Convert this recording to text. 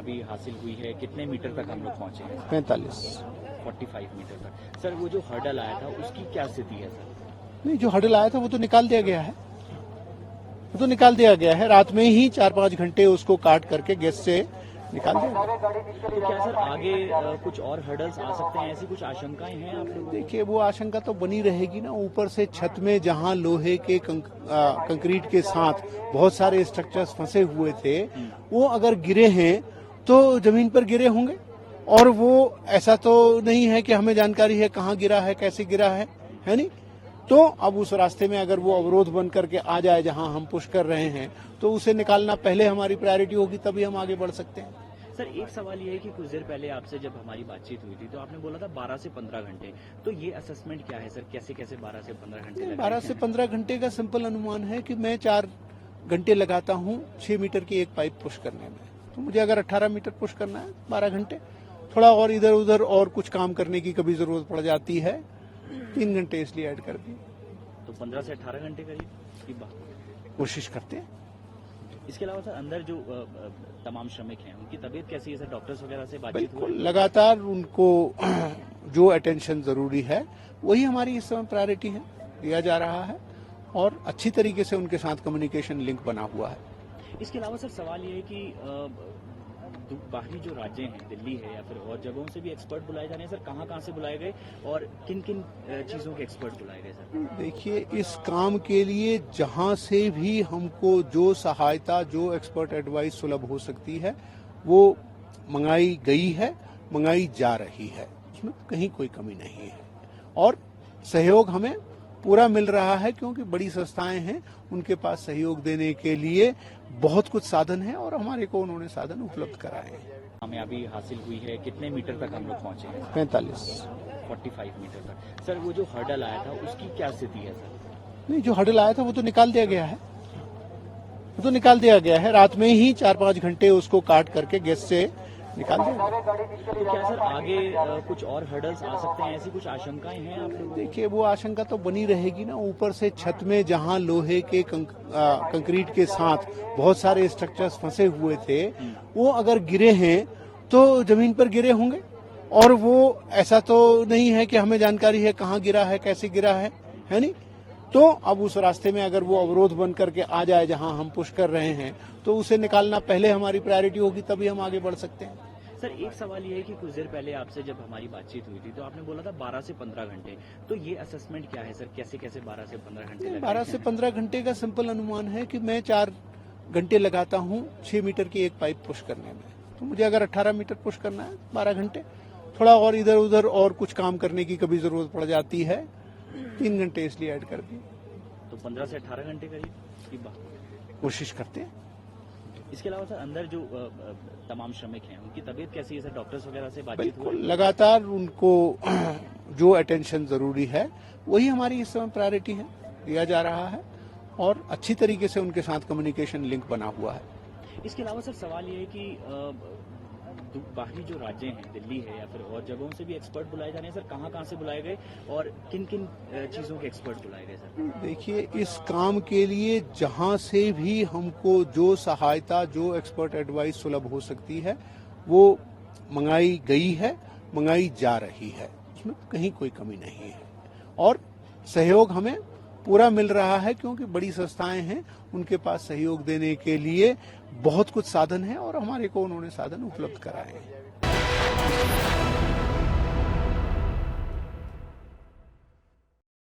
कामयाबी हासिल हुई है, कितने मीटर तक हम लोग पहुंचे हैं? 45 मीटर तक। सर वो जो हर्डल आया था उसकी क्या स्थिति है सर? नहीं, जो हर्डल आया था वो तो निकाल दिया गया है। वो तो निकाल दिया गया है। रात में ही 4-5 घंटे उसको काट करके गैस से निकाल दिया गया। तो क्या सर आगे कुछ और हर्डल्स आ सकते हैं, ऐसी कुछ आशंकाएं हैं आप लोगों को? देखिए, वो आशंका तो बनी रहेगी ना। ऊपर से छत में जहां लोहे के कंक्रीट के साथ बहुत सारे स्ट्रक्चर्स फंसे हुए थे, वो अगर गिरे हैं तो जमीन पर गिरे होंगे। और वो ऐसा तो नहीं है कि हमें जानकारी है कहाँ गिरा है, कैसे गिरा है नहीं। तो अब उस रास्ते में अगर वो अवरोध बन करके आ जाए जहां हम पुश कर रहे हैं, तो उसे निकालना पहले हमारी प्रायोरिटी होगी, तभी हम आगे बढ़ सकते हैं। सर एक सवाल ये है कि कुछ देर पहले आपसे जब हमारी बातचीत हुई थी तो आपने बोला था 12 से 15 घंटे, तो ये असेसमेंट क्या है सर, कैसे कैसे 12 से 15 घंटे लगे? 12 से 15 घंटे का सिंपल अनुमान है कि मैं 4 घंटे लगाता हूँ 6 मीटर की एक पाइप पुश करने में। तो मुझे अगर 18 मीटर पुश करना है 12 घंटे, थोड़ा और इधर उधर और कुछ काम करने की कभी जरूरत पड़ जाती है, 3 घंटे इसलिए ऐड कर दिए। तो 15 से 18 घंटे करीब की बात कोशिश करते हैं। इसके अलावा सर अंदर जो तमाम श्रमिक हैं उनकी तबीयत कैसी है सर? डॉक्टर्स वगैरह से बातचीत हुई? बिल्कुल, लगातार उनको जो अटेंशन जरूरी है वही हमारी इस समय प्रायोरिटी है, दिया जा रहा है। और अच्छी तरीके से उनके साथ कम्युनिकेशन लिंक बना हुआ है। इसके अलावा सर सवाल ये है कि बाहरी जो राज्य हैं, दिल्ली है या फिर और जगहों से भी एक्सपर्ट बुलाए जा रहे हैं सर, कहाँ कहाँ से बुलाए गए और किन किन चीजों के एक्सपर्ट बुलाए गए सर? देखिए, इस काम के लिए जहां से भी हमको जो सहायता, जो एक्सपर्ट एडवाइस सुलभ हो सकती है, वो मंगाई गई है, मंगाई जा रही है। उसमें कहीं कोई कमी नहीं है। और सहयोग हमें पूरा मिल रहा है, क्योंकि बड़ी संस्थाएं हैं, उनके पास सहयोग देने के लिए बहुत कुछ साधन है और हमारे को उन्होंने साधन उपलब्ध कराए हैं। कामयाबी हासिल हुई है, कितने मीटर तक हम लोग पहुंचे हैं? 45 मीटर तक। सर वो जो हर्डल आया था उसकी क्या स्थिति है सर? नहीं, जो हर्डल आया था वो तो निकाल दिया गया है। वो तो निकाल दिया गया है। रात में ही 4-5 घंटे उसको काट करके गैस से निकाल दिया गया। तो क्या सर आगे कुछ और हर्डल्स आ सकते हैं, ऐसी कुछ आशंकाएं हैं आप लोगों को? देखिए, वो आशंका तो बनी रहेगी ना। ऊपर से छत में जहां लोहे के कंक्रीट के साथ बहुत सारे स्ट्रक्चर्स फंसे हुए थे, वो अगर गिरे हैं तो जमीन पर गिरे होंगे। और वो ऐसा तो नहीं है कि हमें जानकारी है कहाँ गिरा है, कैसे गिरा है नहीं। तो अब उस रास्ते में अगर वो अवरोध बन करके आ जाए जहां हम पुश कर रहे हैं, तो उसे निकालना पहले हमारी प्रायोरिटी होगी, तभी हम आगे बढ़ सकते हैं। सर एक सवाल ये है कि कुछ देर पहले आपसे जब हमारी बातचीत हुई थी तो आपने बोला था 12 से 15 घंटे, तो ये असेसमेंट क्या है सर, कैसे कैसे 12 से 15 घंटे लगे? 12 से 15 घंटे का सिंपल अनुमान है कि मैं 4 घंटे लगाता हूँ 6 मीटर की एक पाइप पुश करने में। तो मुझे अगर 18 मीटर पुश करना है 12 घंटे, थोड़ा और इधर उधर और कुछ काम करने की कभी जरूरत पड़ जाती है, 3 घंटे इसलिए ऐड कर दिए। तो 15 से 18 घंटे करीब की बात कोशिश करते हैं। इसके अलावा सर अंदर जो तमाम श्रमिक हैं उनकी तबीयत कैसी है सर? डॉक्टर्स वगैरह से बातचीत हुई? बिल्कुल, लगातार उनको जो अटेंशन जरूरी है वही हमारी इस समय प्रायोरिटी है, दिया जा रहा है। और अच्छी तरीके से उनके साथ कम्युनिकेशन लिंक बना हुआ है। इसके अलावा सर सवाल ये है कि बाहरी जो राज्य हैं, दिल्ली है या फिर और जगहों से भी एक्सपर्ट बुलाए जा रहे हैं सर, कहाँ कहाँ से बुलाए गए और किन किन चीजों के एक्सपर्ट बुलाए गए सर? देखिए, इस काम के लिए जहां से भी हमको जो सहायता, जो एक्सपर्ट एडवाइस सुलभ हो सकती है, वो मंगाई गई है, मंगाई जा रही है। उसमें कहीं कोई कमी नहीं है। और सहयोग हमें पूरा मिल रहा है, क्योंकि बड़ी संस्थाएं हैं, उनके पास सहयोग देने के लिए बहुत कुछ साधन है और हमारे को उन्होंने साधन उपलब्ध कराए हैं।